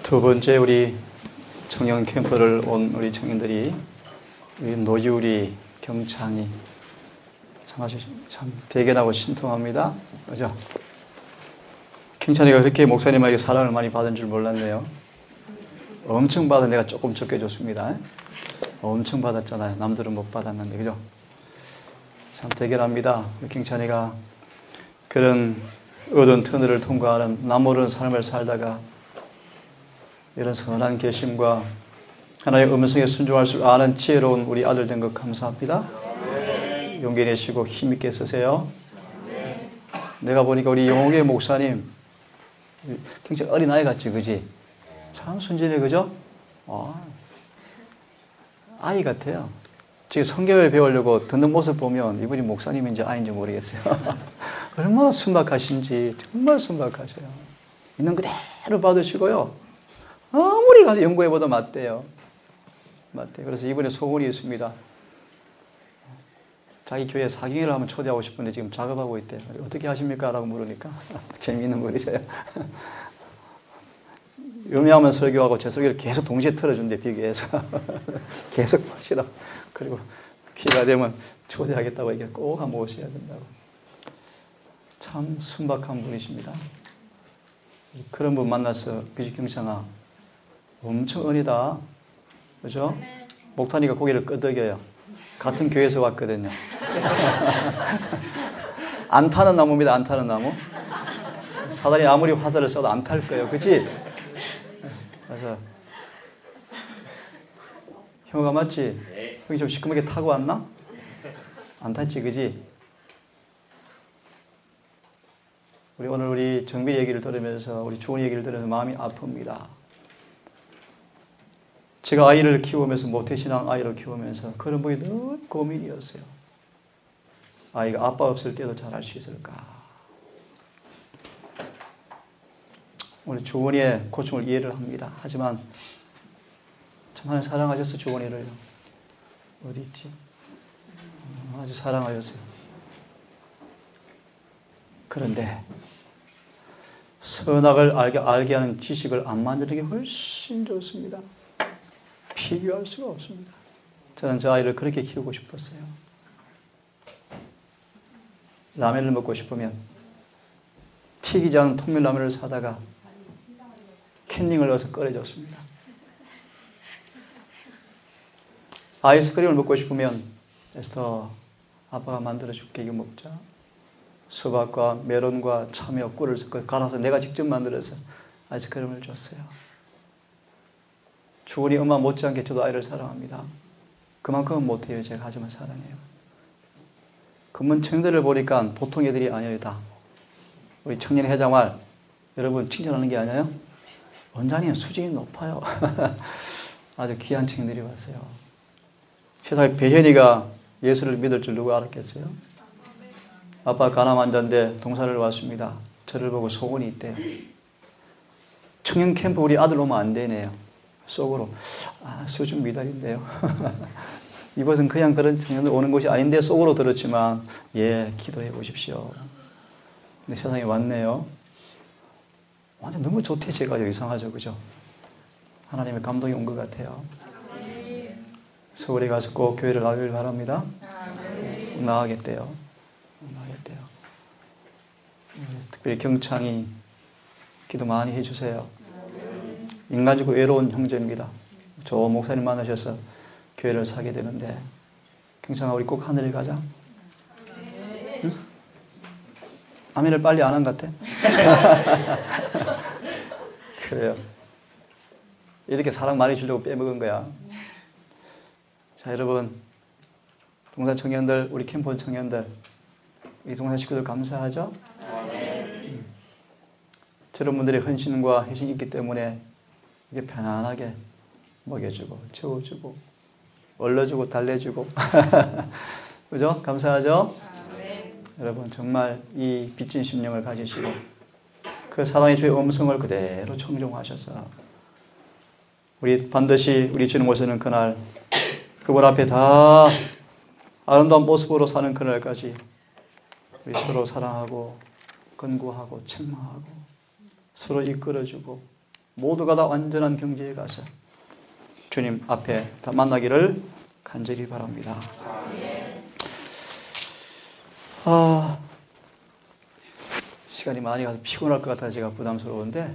두 번째 우리 청년 캠프를 온 우리 청년들이 우리 노지우리, 경창이 참 대견하고 신통합니다. 그죠? 경찬이가 그렇게 목사님에게 사랑을 많이 받은 줄 몰랐네요. 엄청 받은 내가 조금 적게 줬습니다. 엄청 받았잖아요. 남들은 못 받았는데, 그죠? 참 대견합니다. 경찬이가 그런 어두운 터널을 통과하는 남모르는 삶을 살다가 이런 선한 결심과 하나님의 음성에 순종할 줄 아는 지혜로운 우리 아들 된 것 감사합니다. 네. 용기 내시고 힘있게 쓰세요. 네. 내가 보니까 우리 영웅의 목사님 굉장히 어린아이 같지, 그지? 참 순진해, 그죠? 아이 같아요. 지금 성경을 배우려고 듣는 모습 보면 이분이 목사님인지 아이인지 모르겠어요. 얼마나 순박하신지 정말 순박하세요. 있는 그대로 받으시고요. 아무리 가서 연구해봐도 맞대요. 그래서 이번에 소원이 있습니다. 자기 교회 사경회를 한번 초대하고 싶은데 지금 작업하고 있대요. 어떻게 하십니까? 라고 물으니까 재미있는 분이세요. 음해하면 설교하고 제 설교를 계속 동시에 틀어준대, 비교해서. 계속 하시라고. 그리고 기회가 되면 초대하겠다고 얘기해 꼭 한번 오셔야 된다고. 참 순박한 분이십니다. 그런 분 만나서, 그지, 경창아? 엄청 은이다. 그죠? 목탄이가 고개를 끄덕여요. 같은 교회에서 왔거든요. 안 타는 나무입니다. 안 타는 나무. 사단이 아무리 화살을 쏴도 안 탈 거예요. 그치? 그래서 형우가 맞지? 형이 좀 시커멓게 타고 왔나? 안 탔지, 그지? 오늘 우리 정비 얘기를 들으면서, 우리 주원이 얘기를 들으면서 마음이 아픕니다. 제가 아이를 키우면서, 모태신앙 아이를 키우면서 그런 분이 늘 고민이었어요. 아이가 아빠 없을 때도 잘할 수 있을까? 오늘 주원이의 고충을 이해를 합니다. 하지만 참 하나님 사랑하셨어, 주원이를요. 어디 있지? 아주 사랑하셨어요. 그런데 선악을 알게 하는 지식을 안 만드는 게 훨씬 좋습니다. 비교할 수가 없습니다. 저는 저 아이를 그렇게 키우고 싶었어요. 라면을 먹고 싶으면 튀기지 않은 통밀라면을 사다가 캔닝을 넣어서 끓여줬습니다. 아이스크림을 먹고 싶으면 에스터, 아빠가 만들어줄게, 이거 먹자. 수박과 메론과 참외, 꿀을 갈아서 내가 직접 만들어서 아이스크림을 줬어요. 주원이 엄마 못지않게 저도 아이를 사랑합니다. 그만큼은 못해요. 제가 하지만 사랑해요. 그러면 청년들을 보니까 보통 애들이 아니에요. 다 우리 청년 회장말 여러분 칭찬하는 게 아니에요. 원장님 수준이 높아요. 아주 귀한 청년들이 왔어요. 세상에 배현이가 예수를 믿을 줄 누가 알았겠어요? 아빠 가나만자인데 동산을 왔습니다. 저를 보고 소원이 있대요. 청년 캠프 우리 아들 오면 안 되네요. 속으로 수준 미달인데요. 이곳은 그냥 그런 청년들 오는 곳이 아닌데 속으로 들었지만 기도해 보십시오. 근데 세상에 왔네요. 완전 너무 좋대. 제가 이상하죠, 그죠? 하나님의 감동이 온 것 같아요. 서울에 가서 꼭 교회를 나가길 바랍니다. 나가겠대요. 특별히 경창이 기도 많이 해주세요. 인간적으로 외로운 형제입니다. 저 목사님 만나셔서 교회를 사게 되는데, 경창아 우리 꼭 하늘에 가자. 응? 아멘을 빨리 안 한 것 같아? 그래요. 이렇게 사랑 많이 주려고 빼먹은 거야. 자, 여러분, 동산 청년들, 우리 캠프 청년들, 우리 동산 식구들 감사하죠? 저런 분들의 헌신과 희생이 있기 때문에 이게 편안하게 먹여주고 채워주고 얼려주고 달래주고 그죠? 감사하죠? 여러분 정말 이 빚진 심령을 가지시고 그 사랑의 주의 음성을 그대로 청종하셔서 우리 반드시 우리 주님 오시는 그날 그분 앞에 다 아름다운 모습으로 사는 그날까지 우리 서로 사랑하고 건구하고 책망하고 서로 이끌어주고 모두가 다 완전한 경지에 가서 주님 앞에 다 만나기를 간절히 바랍니다. 시간이 많이 가서 피곤할 것 같아서 제가 부담스러운데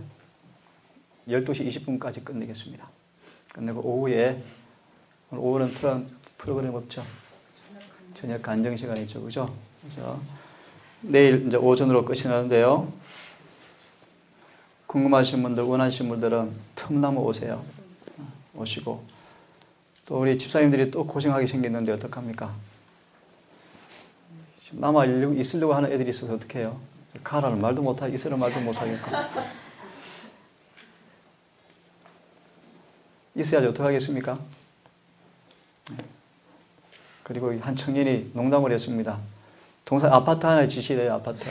12시 20분까지 끝내겠습니다. 끝내고 오후에, 오늘 오후는 프로그램 없죠? 저녁 간정 시간이 있죠, 그죠? 그래서 내일 이제 오전으로 끝이 나는데요. 궁금하신 분들, 원하시는 분들은 틈나무 오세요. 오시고. 또 우리 집사님들이 또 고생하게 생겼는데 어떡합니까? 남아 있으려고 하는 애들이 있어서 어떡해요? 가라는 말도 못하고 있으라는 말도 못하겠고. 있어야지 어떡하겠습니까? 그리고 한 청년이 농담을 했습니다. 동산 아파트 하나에 지시래요, 아파트.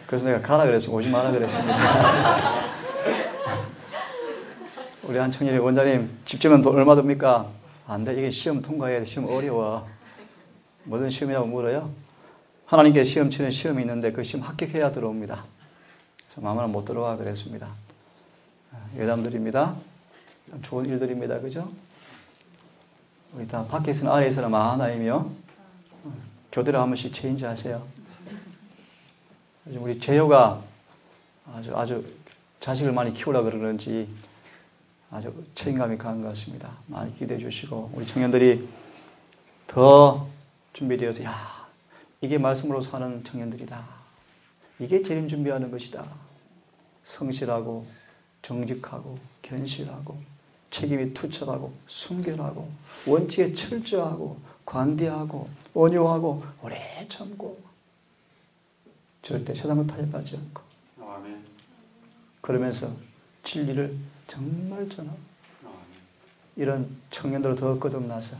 그래서 내가 가라 그랬어. 오지 마라 그랬습니다. 우리 한 청년이 원장님 집 지으면 돈 얼마 듭니까? 안 돼. 이게 시험 통과해야 돼. 시험 어려워. 무슨 시험이라고 물어요? 하나님께 시험 치는 시험이 있는데 그 시험 합격해야 들어옵니다. 그래서 마음은 못 들어와 그랬습니다. 여담들입니다. 참 좋은 일들입니다. 그죠? 우리 다 밖에서는 아래에서는 많아이며 교대를 한 번씩 체인지 하세요. 우리 재효가 아주 자식을 많이 키우려고 그러는지 아주 책임감이 강한 것 같습니다. 많이 기대해 주시고 우리 청년들이 더 준비되어서 이게 말씀으로 사는 청년들이다. 이게 재림 준비하는 것이다. 성실하고 정직하고 견실하고 책임이 투철하고 순결하고 원칙에 철저하고 관대하고 온유하고 오래 참고 절대 세상을 타협하지 않고 아멘. 그러면서 진리를 정말 전하고 이런 청년들을 더 거듭나서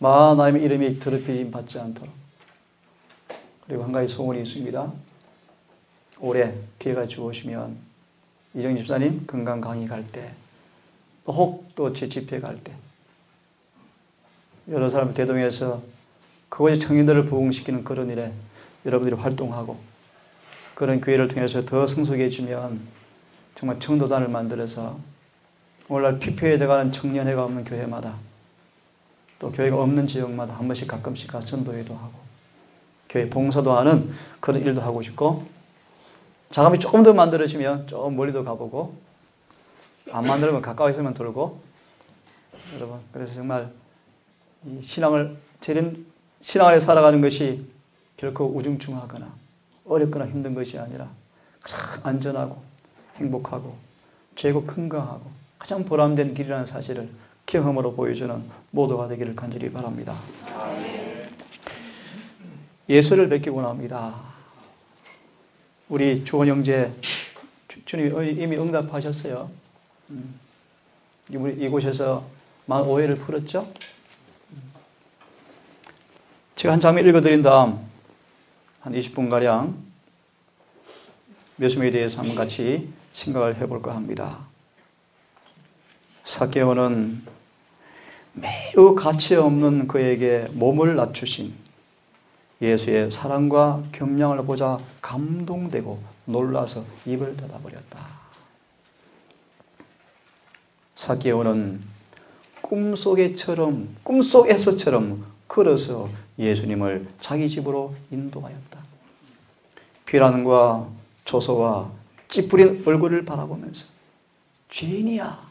하나님의 이름이 더럽혀짐 받지 않도록. 그리고 한 가지 소원이 있습니다. 올해 기회가 주어지면 이정희 집사님 건강 강의 갈 때 혹 또 제 집회 갈 때 여러 사람을 대동해서 그곳의 청년들을 부흥시키는 그런 일에 여러분들이 활동하고 그런 기회를 통해서 더 성숙해지면 정말 청도단을 만들어서 오늘날 피폐에 들어가는 청년회가 없는 교회마다 또 교회가 없는 지역마다 한 번씩 가끔씩 가서 전도회도 하고 교회 봉사도 하는 그런 일도 하고 싶고 자금이 조금 더 만들어지면 좀 멀리도 가보고 안 만들면 가까이 있으면 돌고 여러분 그래서 정말 이 신앙을 살아가는 것이 결코 우중충하거나 어렵거나 힘든 것이 아니라 가장 안전하고 행복하고 최고 건강하고 가장 보람된 길이라는 사실을 경험으로 보여주는 모두가 되기를 간절히 바랍니다. 예수를 뵙기고 합니다. 우리 주원 형제 주님이 이미 응답하셨어요. 이곳에서 많은 오해를 풀었죠. 제가 한 장면 읽어드린 다음 한 20분가량 말씀에 대해서 한번 같이 생각을 해볼까 합니다. 삭개오는 매우 가치 없는 그에게 몸을 낮추신 예수의 사랑과 겸량을 보자 감동되고 놀라서 입을 닫아버렸다. 삭개오는 꿈속에서처럼 걸어서 예수님을 자기 집으로 인도하였다. 피난과 조소와 찌푸린 얼굴을 바라보면서 죄인이야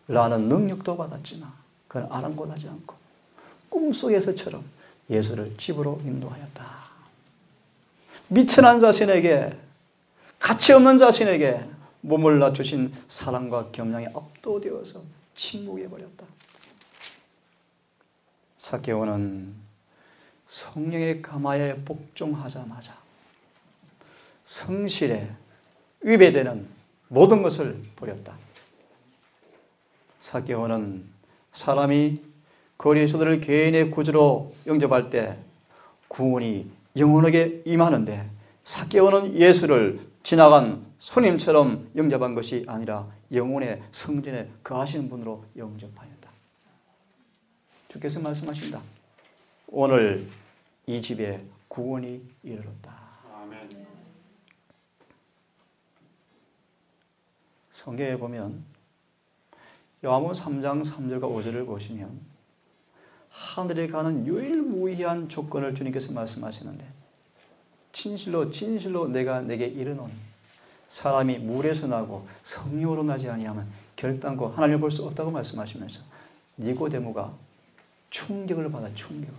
라는 능력도 받았지만 그건 아랑곳하지 않고 꿈속에서처럼 예수를 집으로 인도하였다. 미천한 자신에게 가치 없는 자신에게 몸을 낮추신 사랑과 겸양에 압도되어서 침묵해버렸다. 삭개오는 성령의 가마에 복종하자마자 성실에 위배되는 모든 것을 버렸다. 삭개오는 사람이 거리에서들을 개인의 구주로 영접할 때 구원이 영원하게 임하는데 삭개오는 예수를 지나간 손님처럼 영접한 것이 아니라 영혼의 성전에 거하시는 분으로 영접하였다. 주께서 말씀하신다. 오늘 이 집에 구원이 이르렀다. 아멘. 성경에 보면 요한복음 3장 3절과 5절을 보시면 하늘에 가는 유일무이한 조건을 주님께서 말씀하시는데 진실로 진실로 내가 내게 이르노니 사람이 물에서 나고 성령으로 나지 아니하면 결단코 하나님을 볼 수 없다고 말씀하시면서 니고데모가 충격을 받아 충격을.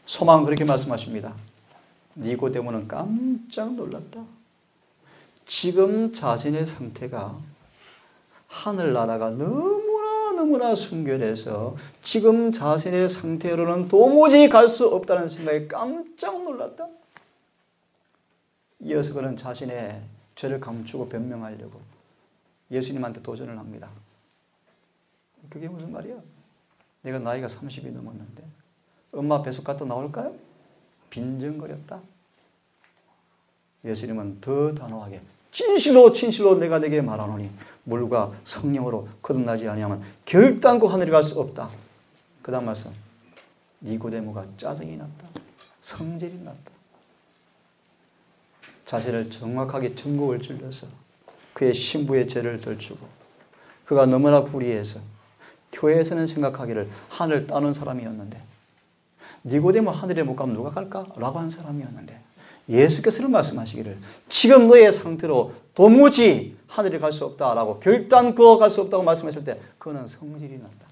소망은 그렇게 말씀하십니다. 니고데모는 깜짝 놀랐다. 지금 자신의 상태가 하늘나라가 너무나 순결해서 지금 자신의 상태로는 도무지 갈 수 없다는 생각에 깜짝 놀랐다. 이어서 그는 자신의 죄를 감추고 변명하려고 예수님한테 도전을 합니다. 그게 무슨 말이야? 내가 나이가 30이 넘었는데 엄마 뱃속 갔다 나올까요? 빈정거렸다. 예수님은 더 단호하게 진실로 진실로 내가 내게 말하노니 물과 성령으로 거듭나지 아니하면 결단코 하늘에 갈 수 없다. 그 다음 말씀. 니고데모가 짜증이 났다. 성질이 났다. 자신을 정확하게 전곡을 찔러서 그의 신부의 죄를 들추고 그가 너무나 불의해서 교회에서는 생각하기를 하늘 따는 사람이었는데 니고데모 하늘에 못 가면 누가 갈까? 라고 한 사람이었는데 예수께서는 말씀하시기를 지금 너의 상태로 도무지 하늘에 갈 수 없다라고 결단코 갈 수 없다고 말씀했을 때 그는 성질이 났다.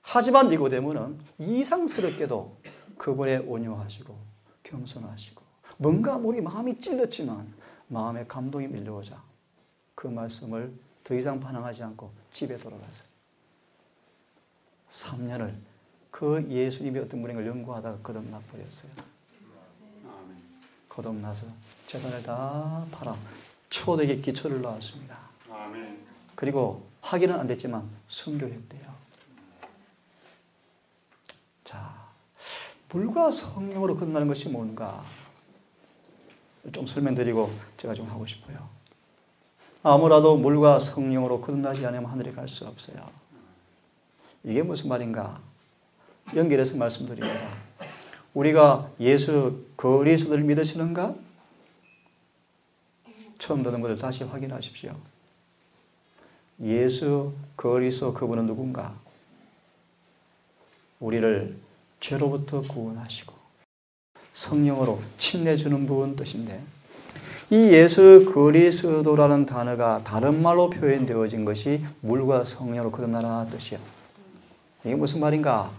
하지만 니고데모는 이상스럽게도 그분의 온유하시고 겸손하시고 뭔가 우리 마음이 찔렸지만 마음에 감동이 밀려오자 그 말씀을 더 이상 반항하지 않고 집에 돌아갔어요. 3년을 그 예수님이 어떤 분인가를 연구하다가 거듭나 버렸어요. 거듭나서 재산을 다 팔아 초대의 기초를 놓았습니다. 그리고 확인은 안 됐지만 순교했대요. 자, 물과 성령으로 거듭나는 것이 뭔가 좀 설명드리고 제가 좀 하고 싶어요. 아무라도 물과 성령으로 거듭나지 않으면 하늘에 갈 수 없어요. 이게 무슨 말인가? 연결해서 말씀드립니다. 우리가 예수 그리스도를 믿으시는가? 처음 듣는 분들 다시 확인하십시오. 예수 그리스도 그분은 누군가? 우리를 죄로부터 구원하시고 성령으로 침례주는 분 뜻인데 이 예수 그리스도라는 단어가 다른 말로 표현되어진 것이 물과 성령으로 거듭나라 뜻이야. 이게 무슨 말인가?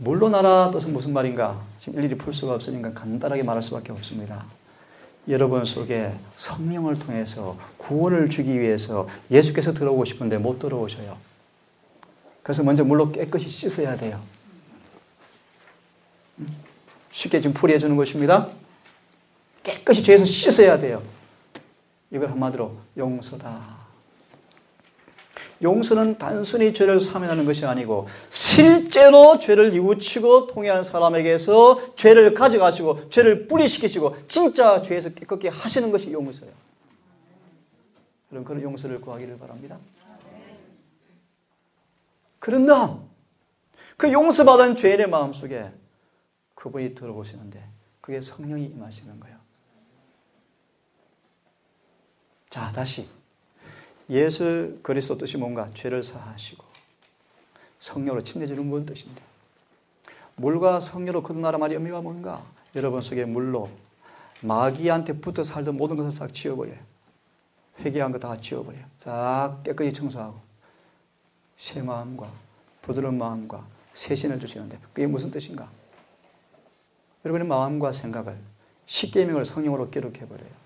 물로 나라 뜻은 무슨 말인가? 지금 일일이 풀 수가 없으니까 간단하게 말할 수밖에 없습니다. 여러분 속에 성령을 통해서 구원을 주기 위해서 예수께서 들어오고 싶은데 못 들어오셔요. 그래서 먼저 물로 깨끗이 씻어야 돼요. 쉽게 좀 풀이해 주는 것입니다. 깨끗이 죄에서 씻어야 돼요. 이걸 한마디로 용서다. 용서는 단순히 죄를 사면하는 것이 아니고 실제로 죄를 뉘우치고 통회하는 사람에게서 죄를 가져가시고 죄를 분리시키시고 진짜 죄에서 깨끗게 하시는 것이 용서예요. 그럼 그런 용서를 구하기를 바랍니다. 그런 다음 그 용서받은 죄인의 마음속에 그분이 들어오시는데 그게 성령이 임하시는 거예요. 자, 다시 예수 그리스도 뜻이 뭔가? 죄를 사하시고 성령으로 침례주는 분 뜻인데 물과 성령으로 거듭나라 말의 의미가 뭔가? 여러분 속에 물로 마귀한테 붙어 살던 모든 것을 싹 지워버려요. 회개한 거 다 지워버려요. 싹 깨끗이 청소하고 새 마음과 부드러운 마음과 새 신을 주시는데 그게 무슨 뜻인가? 여러분의 마음과 생각을 십계명을 성령으로 기록해버려요.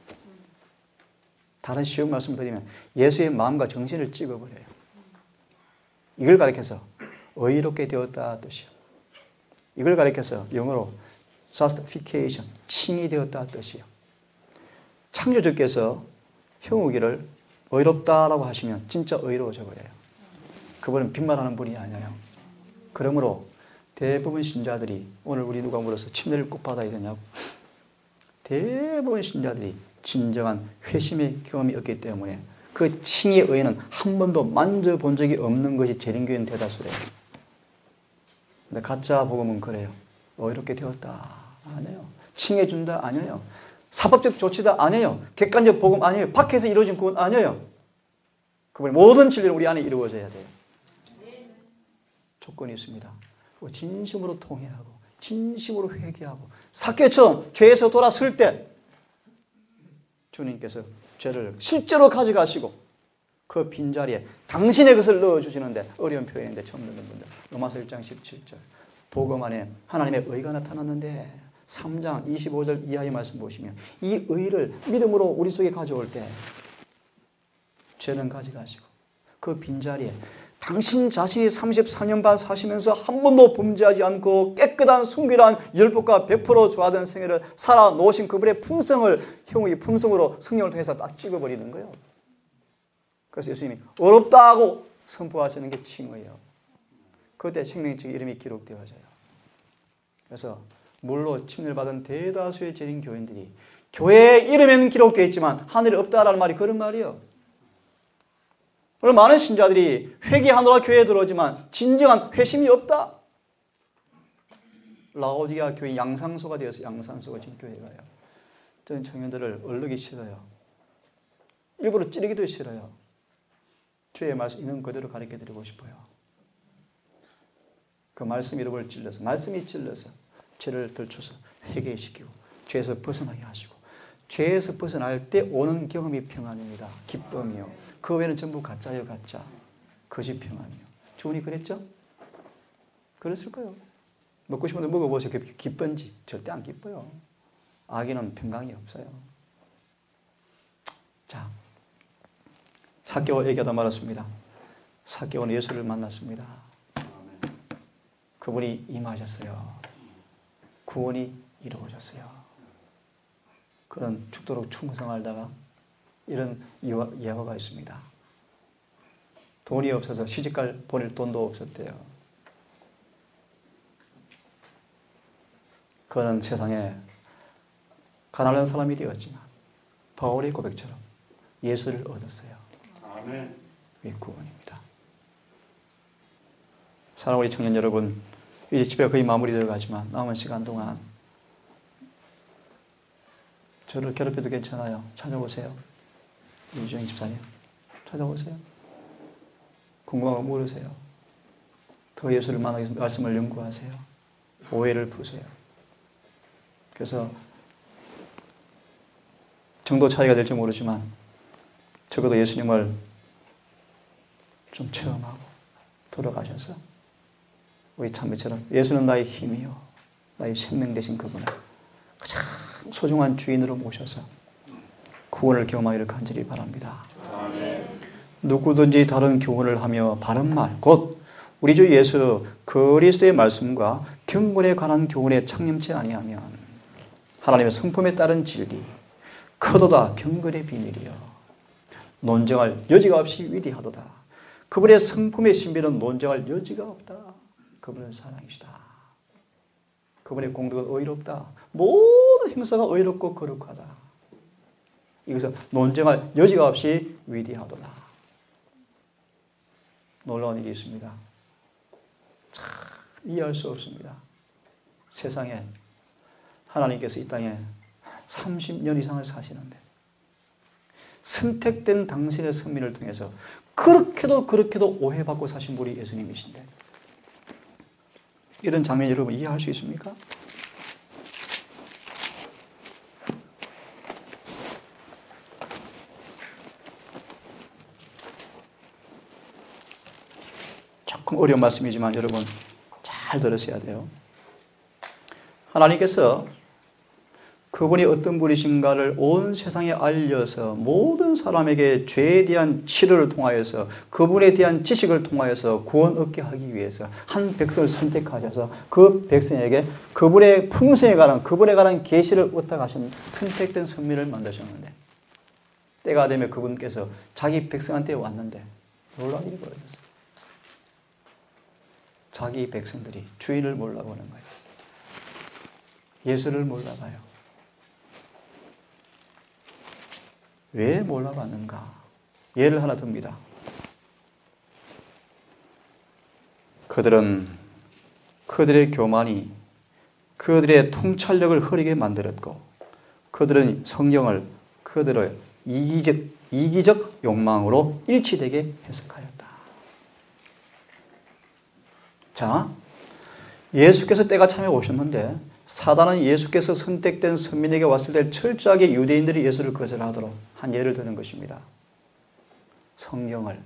다른 쉬운 말씀 드리면 예수의 마음과 정신을 찍어버려요. 이걸 가리켜서 의롭게 되었다 뜻이요. 이걸 가리켜서 영어로 justification, 칭이 되었다 뜻이요. 창조주께서 형우기를 의롭다라고 하시면 진짜 의로워져 버려요. 그분은 빈말하는 분이 아니에요. 그러므로 대부분 신자들이 오늘 우리 누가 물어서 침례를 꼭 받아야 되냐고. 대부분 신자들이 진정한 회심의 경험이 없기 때문에 그 칭의 의는 한 번도 만져본 적이 없는 것이 재림교인 대다수래요. 근데 가짜 복음은 그래요. 이렇게 되었다. 아니에요. 칭해준다. 아니에요. 사법적 조치도 아니에요. 객관적 복음 아니에요. 밖에서 이루어진 구원 아니에요. 그분의 모든 진리는 우리 안에 이루어져야 돼요. 조건이 있습니다. 진심으로 통회하고 진심으로 회개하고 삭개처럼 죄에서 돌아설 때 주님께서 죄를 실제로 가져가시고 그 빈자리에 당신의 것을 넣어주시는데, 어려운 표현인데 처음 듣는 분들, 로마서 1장 17절 복음 안에 하나님의 의가 나타났는데 3장 25절 이하의 말씀 보시면 이 의를 믿음으로 우리 속에 가져올 때 죄는 가져가시고 그 빈자리에 당신 자신이 34년 반 사시면서 한 번도 범죄하지 않고 깨끗한 순결한 율법과 100% 좋아하던 생애를 살아 놓으신 그분의 품성을 형의 품성으로 성령을 통해서 딱 찍어버리는 거예요. 그래서 예수님이 어렵다고 선포하시는 게 칭의예요. 그때 생명책 이름이 기록되어져요. 그래서 물로 침례받은 대다수의 재림 교인들이 교회 이름에는 기록되어 있지만 하늘에 없다라는 말이 그런 말이에요. 많은 신자들이 회개하느라 교회에 들어오지만 진정한 회심이 없다. 라오디게아 교회 양상소가 되어서 양산소가 진 교회가요. 저는 청년들을 얼르기 싫어요. 일부러 찌르기도 싫어요. 주의 말씀 있는 그대로 가르쳐드리고 싶어요. 그 말씀 이름을 찔러서, 말씀이 찔러서 죄를 들춰서 회개시키고 죄에서 벗어나게 하시고, 죄에서 벗어날 때 오는 경험이 평안입니다. 기쁨이요. 그 외에는 전부 가짜예요. 가짜. 거짓 평안이요. 주님이 그랬죠? 그랬을 거예요. 먹고 싶은데 먹어보세요. 기쁜지? 절대 안 기뻐요. 악인은 평강이 없어요. 자, 삭개오 얘기하다 말았습니다. 삭개오는 예수를 만났습니다. 그분이 임하셨어요. 구원이 이루어졌어요. 그런 죽도록 충성하다가 이런 예화가 있습니다. 돈이 없어서 시집갈 보낼 돈도 없었대요. 그는 세상에 가난한 사람이 되었지만 바울의 고백처럼 예수를 얻었어요. 아멘. 그게 구원입니다. 사랑하는 우리 청년 여러분, 이제 집에 거의 마무리되어 가지만 남은 시간 동안 저를 괴롭혀도 괜찮아요. 찾아오세요. 윤주영 집사님, 찾아오세요. 궁금한 거 물으세요. 더 예수를 만나기 위해서 말씀을 연구하세요. 오해를 푸세요. 그래서 정도 차이가 될지 모르지만 적어도 예수님을 좀 체험하고 돌아가셔서 우리 참배처럼 예수는 나의 힘이요, 나의 생명 되신 그분을 가장 소중한 주인으로 모셔서 구원을 경험하기를 간절히 바랍니다. 아멘. 누구든지 다른 교훈을 하며 바른 말, 곧 우리 주 예수 그리스도의 말씀과 경건에 관한 교훈에 창념치 아니하면 하나님의 성품에 따른 진리, 크도다 경건의 비밀이요, 논쟁할 여지가 없이 위대하도다. 그분의 성품의 신비는 논쟁할 여지가 없다. 그분은 사랑이시다. 그분의 공덕은 의롭다. 모든 행사가 의롭고 거룩하다. 이것은 논쟁할 여지가 없이 위대하도다. 놀라운 일이 있습니다. 참 이해할 수 없습니다. 세상에 하나님께서 이 땅에 30년 이상을 사시는데 선택된 당신의 선민을 통해서 그렇게도 오해받고 사신 분이 예수님이신데, 이런 장면 여러분 이해할 수 있습니까? 조금 어려운 말씀이지만 여러분 잘 들으셔야 돼요. 하나님께서 그분이 어떤 분이신가를 온 세상에 알려서 모든 사람에게 죄에 대한 치료를 통하여서 그분에 대한 지식을 통하여서 구원 얻게 하기 위해서 한 백성을 선택하셔서 그 백성에게 그분의 품성에 관한, 그분에 관한 계시를 얻다 가신 선택된 선민을 만드셨는데, 때가 되면 그분께서 자기 백성한테 왔는데 놀라운 일이 벌어졌어요. 자기 백성들이 주인을 몰라보는 거예요. 예수를 몰라봐요. 왜 몰라봤는가? 예를 하나 듭니다. 그들은 그들의 교만이 그들의 통찰력을 흐리게 만들었고 그들은 성경을 그들의 이기적 욕망으로 일치되게 해석하였다. 자, 예수께서 때가 참에 오셨는데 사단은 예수께서 선택된 선민에게 왔을 때 철저하게 유대인들이 예수를 거절하도록 한 예를 드는 것입니다. 성경을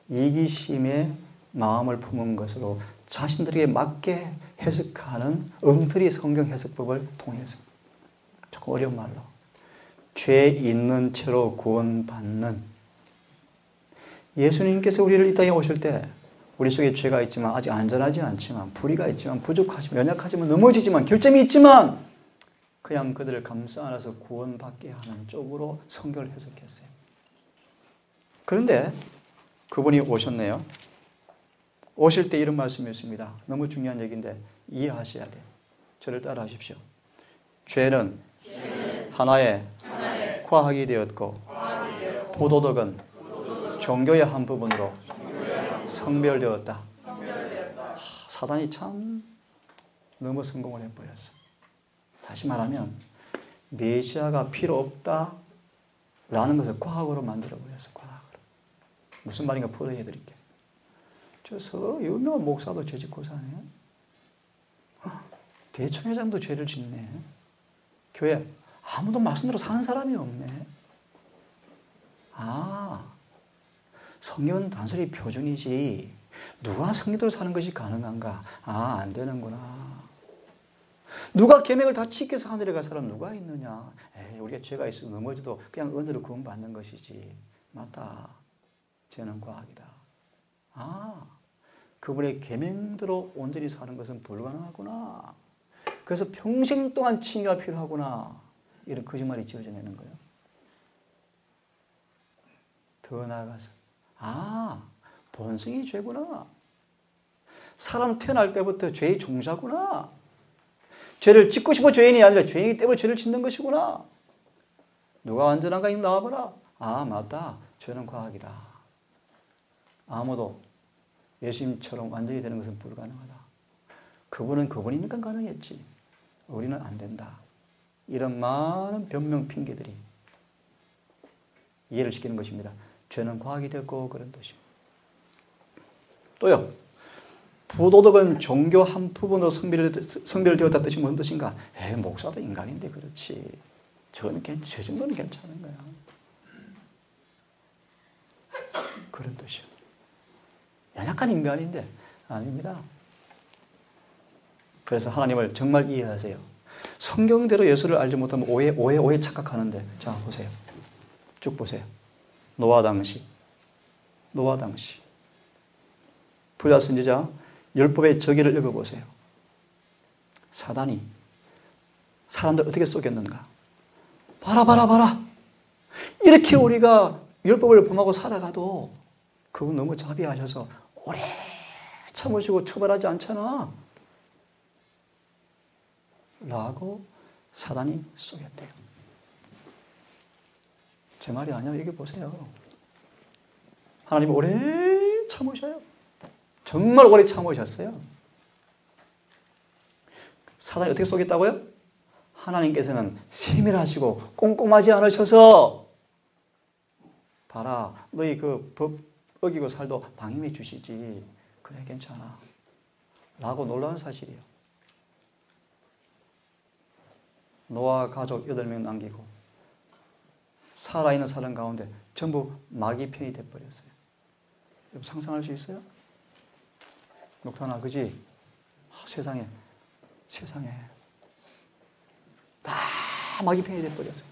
이기심의 마음을 품은 것으로 자신들에게 맞게 해석하는 엉터리 성경 해석법을 통해서 조금 어려운 말로 죄 있는 채로 구원받는 예수님께서 우리를 이 땅에 오실 때 우리 속에 죄가 있지만 아직 안전하지 않지만 불의가 있지만 부족하지만 연약하지만 넘어지지만 결점이 있지만 그냥 그들을 감싸 안아서 구원받게 하는 쪽으로 성경을 해석했어요. 그런데 그분이 오셨네요. 오실 때 이런 말씀이었습니다. 너무 중요한 얘기인데 이해하셔야 돼요. 저를 따라 하십시오. 죄는 하나의 과학이 되었고 부도덕은 종교의 한 부분으로 성별되었다. 사단이 참 너무 성공을 해버렸어. 다시 말하면 메시아가 필요 없다라는 것을 과학으로 만들어버렸어. 과학으로. 무슨 말인가 풀어해드릴게요. 저 유명한 목사도 죄 짓고 사네. 대청회장도 죄를 짓네. 교회 아무도 말씀대로 사는 사람이 없네. 성경은 단순히 표준이지 누가 성경대로 사는 것이 가능한가? 안 되는구나. 누가 계명을 다 지켜서 하늘에 갈 사람 누가 있느냐? 우리가 죄가 있어 넘어져도 그냥 은혜로 구원받는 것이지. 맞다. 죄는 과학이다. 그분의 계명대로 온전히 사는 것은 불가능하구나. 그래서 평생 동안 칭의가 필요하구나. 이런 거짓말이 지어져내는 거예요. 더 나아가서 본성이 죄구나. 사람 태어날 때부터 죄의 종자구나. 죄를 짓고 싶어 죄인이 아니라 죄인이기 때문에 죄를 짓는 것이구나. 누가 완전한가 이거 나와봐라. 맞다. 죄는 과학이다. 아무도 예수님처럼 완전히 되는 것은 불가능하다. 그분은 그분이니까 가능했지. 우리는 안 된다. 이런 많은 변명 핑계들이 이해를 시키는 것입니다. 죄는 과학이 됐고 그런 뜻입니다. 또요. 부도덕은 종교 한 부분으로 성별되었다 뜻이 무슨 뜻인가? 목사도 인간인데 그렇지. 저 정도는 괜찮은 거야. 그런 뜻이요. 연약한 인간인데 아닙니다. 그래서 하나님을 정말 이해하세요. 성경대로 예수를 알지 못하면 오해 착각하는데 자 보세요. 쭉 보세요. 노아 당시 부자 선지자 율법의 저기를 읽어보세요. 사단이 사람들 어떻게 속였는가? 봐라. 이렇게 우리가 율법을 범하고 살아가도 그건 너무 자비하셔서 오래 참으시고 처벌하지 않잖아. 라고 사단이 속였대요. 제 말이 아니야. 여기 보세요. 하나님 오래 참으셔요. 정말 오래 참으셨어요. 사단이 어떻게 속였다고요? 하나님께서는 세밀하시고 꼼꼼하지 않으셔서 봐라. 너희 그 법 어기고 살도 방임해 주시지. 그래 괜찮아. 라고 놀라운 사실이에요. 노아 가족 8명 남기고 살아있는 사람 가운데 전부 마귀 편이 돼버렸어요. 여러분 상상할 수 있어요? 녹탄아 그지? 세상에 다 마귀 편이 돼버렸어요.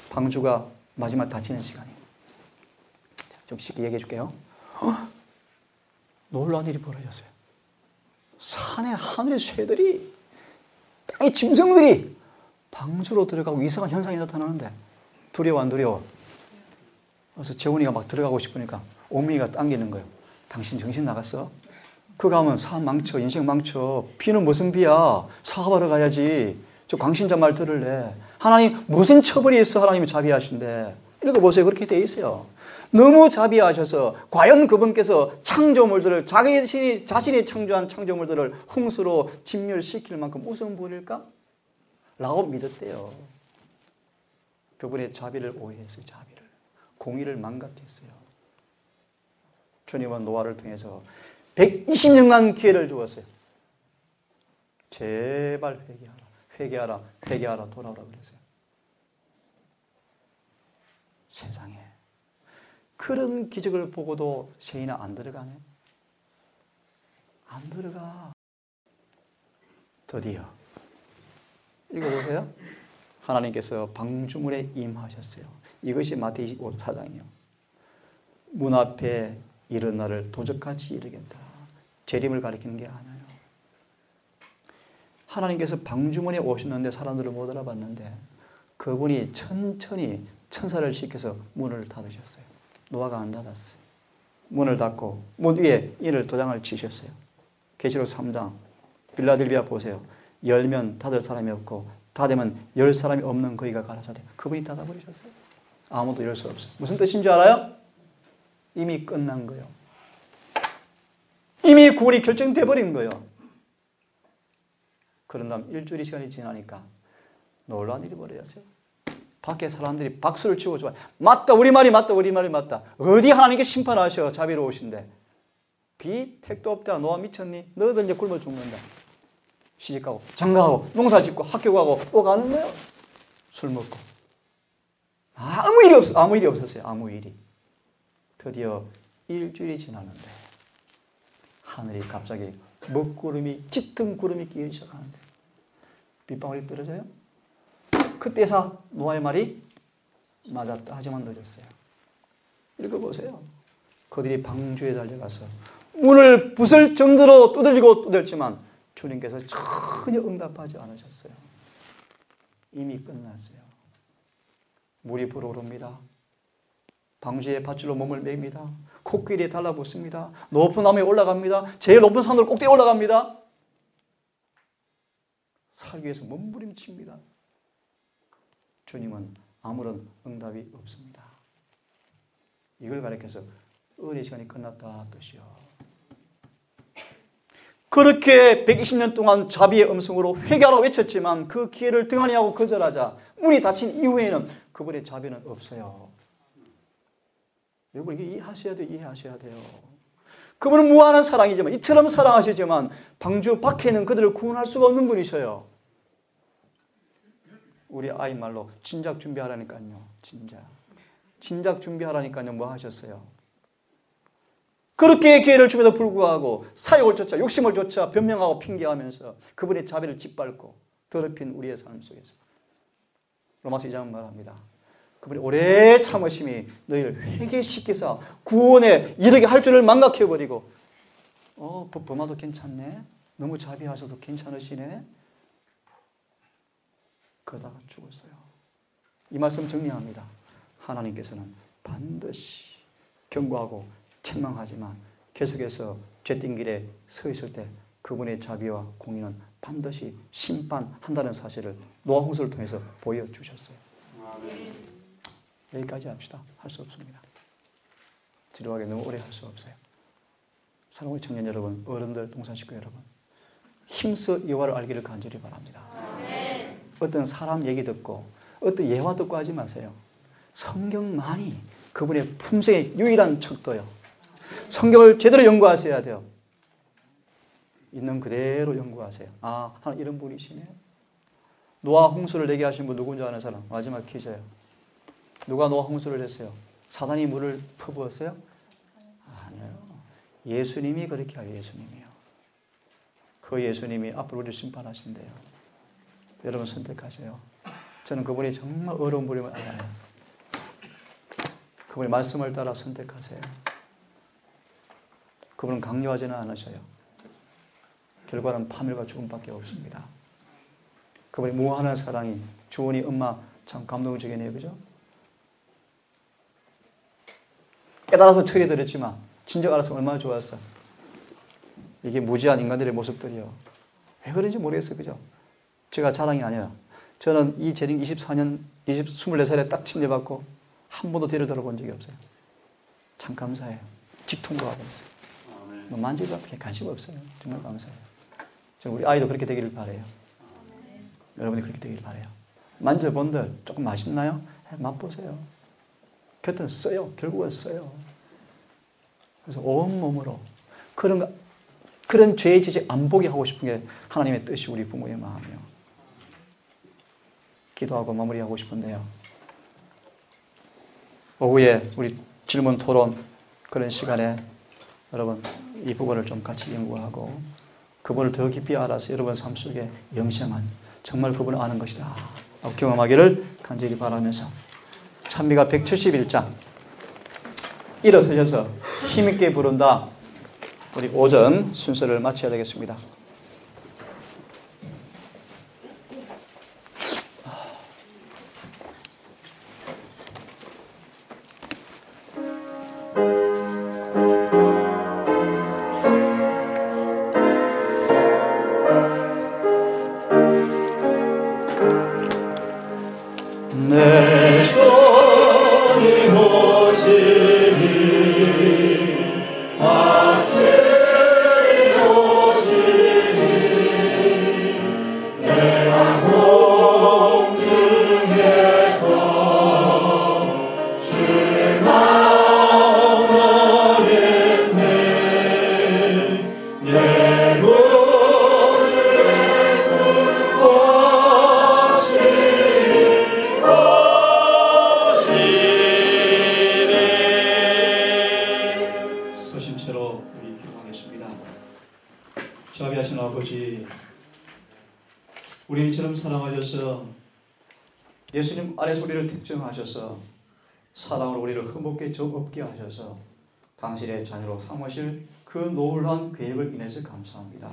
방주가 마지막 닫히는 시간이에요. 좀 쉽게 얘기해 줄게요. 놀라운 일이 벌어졌어요. 산의 하늘의 새들이 땅의 짐승들이 방주로 들어가고 이상한 현상이 나타나는데 두려워 안 두려워? 그래서 재훈이가 막 들어가고 싶으니까 오미가 당기는 거예요. 당신 정신 나갔어? 그 가면 삶 망쳐 인생 망쳐. 비는 무슨 비야? 사과하러 가야지. 저 광신자 말 들을래? 하나님 무슨 처벌이 있어? 하나님이 자비하신데. 읽어보세요. 그렇게 돼 있어요. 너무 자비하셔서 과연 그분께서 창조물들을 자신이 창조한 창조물들을 홍수로 진멸시킬 만큼 우스운 분일까? 라고 믿었대요. 그분의 자비를 오해했어요. 자비를. 공의를 망각했어요. 주님은 노아를 통해서 120년간 기회를 주었어요. 제발 회개하라. 회개하라. 회개하라. 돌아오라 그랬어요. 세상에 그런 기적을 보고도 세인아 안 들어가네. 안 들어가. 드디어 읽어보세요. 하나님께서 방주문에 임하셨어요. 이것이 마태복음 24장이에요. 문 앞에 이른 날을 도적같이 이르겠다. 재림을 가리키는 게 아니에요. 하나님께서 방주문에 오셨는데 사람들을 못 알아봤는데 그분이 천천히 천사를 시켜서 문을 닫으셨어요. 노아가 안 닫았어요. 문을 닫고 문 위에 인을 도장을 치셨어요. 계시록 3장 빌라델비아 보세요. 열면 닫을 사람이 없고 닫으면 열 사람이 없는 거기가 가라사대. 그분이 닫아버리셨어요. 아무도 열 수 없어요. 무슨 뜻인 줄 알아요? 이미 끝난 거예요. 이미 구원이 결정돼 버린 거예요. 그런 다음 일주일의 시간이 지나니까 놀라운 일이 벌어졌어요. 밖에 사람들이 박수를 치고 좋아요. 맞다. 우리 말이 맞다. 우리 말이 맞다. 어디 하나님께 심판하셔. 자비로우신데. 비 택도 없다. 노아 미쳤니? 너희들 이제 굶어 죽는다. 시집가고 장가가고 농사 짓고 학교 가고 또 가는 거예요. 술 먹고. 아무 일이 없었어요. 아무 일이. 드디어 일주일이 지났는데 하늘이 갑자기 먹구름이 짙은 구름이 끼기 시작하는데 빗방울이 떨어져요. 그때서 노아의 말이 맞았다. 하지만 늦었어요. 읽어보세요. 그들이 방주에 달려가서 문을 부술 정도로 두들지만 주님께서 전혀 응답하지 않으셨어요. 이미 끝났어요. 물이 불어오릅니다. 방주에 밧줄로 몸을 맵니다. 코끼리에 달라붙습니다. 높은 나무에 올라갑니다. 제일 높은 산으로 꼭대기에 올라갑니다. 살기 위해서 몸부림칩니다. 주님은 아무런 응답이 없습니다. 이걸 가리켜서 은혜 시간이 끝났다 뜻이요. 그렇게 120년 동안 자비의 음성으로 회개하라고 외쳤지만 그 기회를 등한히 하고 거절하자 문이 닫힌 이후에는 그분의 자비는 없어요. 여러분 이게 이해하셔야 돼요. 그분은 무한한 사랑이지만 이처럼 사랑하시지만 방주 밖에는 그들을 구원할 수가 없는 분이셔요. 우리 아이 말로 진작 준비하라니까요. 진작 준비하라니까요. 뭐 하셨어요? 그렇게 기회를 줌에도 불구하고 사욕을 쫓아 욕심을 쫓아 변명하고 핑계하면서 그분의 자비를 짓밟고 더럽힌 우리의 삶 속에서 로마서 2장은 말합니다. 그분이 오래 참으심이 너희를 회개시키사 구원에 이르게 할 줄을 망각해버리고 범아도 괜찮네. 너무 자비하셔도 괜찮으시네. 그러다가 죽었어요. 이 말씀 정리합니다. 하나님께서는 반드시 경고하고 책망하지만 계속해서 죄된 길에 서 있을 때 그분의 자비와 공의는 반드시 심판한다는 사실을 노아 홍수를 통해서 보여주셨어요. 여기까지 합시다. 할 수 없습니다. 지루하게 너무 오래 할 수 없어요. 사랑하는 청년 여러분, 어른들, 동산식구 여러분, 힘써 여호와를 알기를 간절히 바랍니다. 어떤 사람 얘기 듣고 어떤 예화 듣고 하지 마세요. 성경만이 그분의 품성의 유일한 척도요. 성경을 제대로 연구하셔야 돼요. 있는 그대로 연구하세요. 아, 하나님 이런 분이시네. 노아 홍수를 내게 하신 분 누군지 아는 사람? 마지막 퀴즈예요. 누가 노아 홍수를 했어요? 사단이 물을 퍼부었어요? 아니요. 예수님이 그렇게 해요. 예수님이요. 그 예수님이 앞으로 우리를 심판하신대요. 여러분 선택하세요. 저는 그분이 정말 어려운 분임을 알아요. 그분의 말씀을 따라 선택하세요. 그분은 강요하지는 않으셔요. 결과는 파멸과 죽음밖에 없습니다. 그분의 무한한 사랑이 주원이 엄마 참 감동적이네요. 그죠? 깨달아서 처리드렸지만 진작 알았으면 얼마나 좋았어. 이게 무지한 인간들의 모습들이요. 왜 그런지 모르겠어요. 그죠? 제가 자랑이 아니에요. 저는 이 재림 24년, 24살에 딱 침례받고 한 번도 뒤를 돌아본 적이 없어요. 참 감사해요. 직통도 하고 있어요. 뭐 만지도 관심 없어요. 정말 감사해요. 우리 아이도 그렇게 되기를 바라요. 여러분이 그렇게 되길 바라요. 만져본들 조금 맛있나요? 맛보세요. 곁은 써요. 결국은 써요. 그래서 온몸으로 그런 죄의 지식 안 보게 하고 싶은 게 하나님의 뜻이 우리 부모의 마음이요. 기도하고 마무리하고 싶은데요. 오후에 우리 질문 토론 그런 시간에 여러분 이 부분을 좀 같이 연구하고 그분을 더 깊이 알아서 여러분 삶 속에 영생한 정말 그분을 아는 것이다 경험하기를 간절히 바라면서 찬미가 171장 일어서셔서 힘있게 부른다. 우리 오전 순서를 마쳐야 되겠습니다. 내 손이 모시니 아스리 모시니 내가 공중에서 주를 만나겠네 내 서심체로 우리 기도하겠습니다. 자비하신 아버지, 우리를 이처럼 사랑하셔서 예수님 안에서 우리를 특정하셔서 사랑으로 우리를 흠없게 적없게 하셔서 당신의 자녀로 삼으실 그 놀라운 계획을 인해서 감사합니다.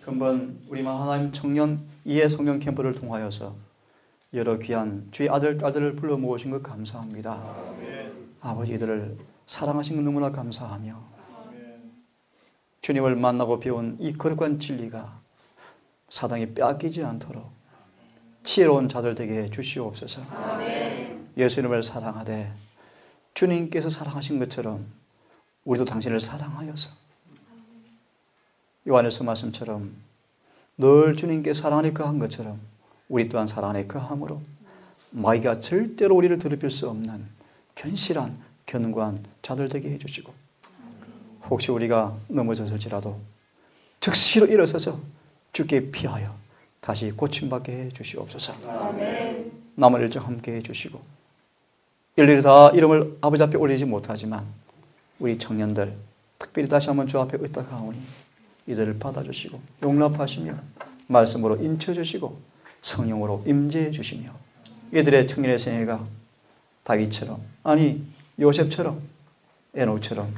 금번 우리만 하나님 청년 이해 성령 캠프를 통하여서 여러 귀한 주의 아들, 딸들을 불러 모으신 것 감사합니다. 아버지 이들을 사랑하신 것 너무나 감사하며 주님을 만나고 배운 이 거룩한 진리가 사단이 빼앗기지 않도록 지혜로운 자들 되게 해 주시옵소서. 예수님을 사랑하되 주님께서 사랑하신 것처럼 우리도 당신을 사랑하여서 요한일서 말씀처럼 늘 주님께 사랑하니 그한 것처럼 우리 또한 사랑하니 그함으로 마귀가 절대로 우리를 더럽힐 수 없는 견실한 견고한 자들 되게 해주시고 혹시 우리가 넘어졌을지라도 즉시로 일어서서 주께 피하여 다시 고침받게 해주시옵소서. 남은 일정 함께 해주시고 일일이 다 이름을 아버지 앞에 올리지 못하지만 우리 청년들 특별히 다시 한번 주 앞에 의탁하오니 이들을 받아주시고 용납하시며 말씀으로 인쳐주시고 성령으로 임재해 주시며 이들의 청년의 생애가 다윗처럼 아니 요셉처럼 에녹처럼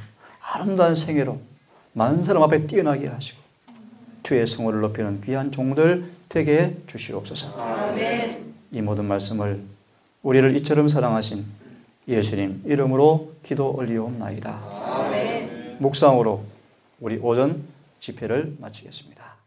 아름다운 생애로 많은 사람 앞에 뛰어나게 하시고 주의 성호를 높이는 귀한 종들 되게 해 주시옵소서. 아멘. 이 모든 말씀을 우리를 이처럼 사랑하신 예수님 이름으로 기도 올리옵나이다. 아멘. 묵상으로 우리 오전 집회를 마치겠습니다.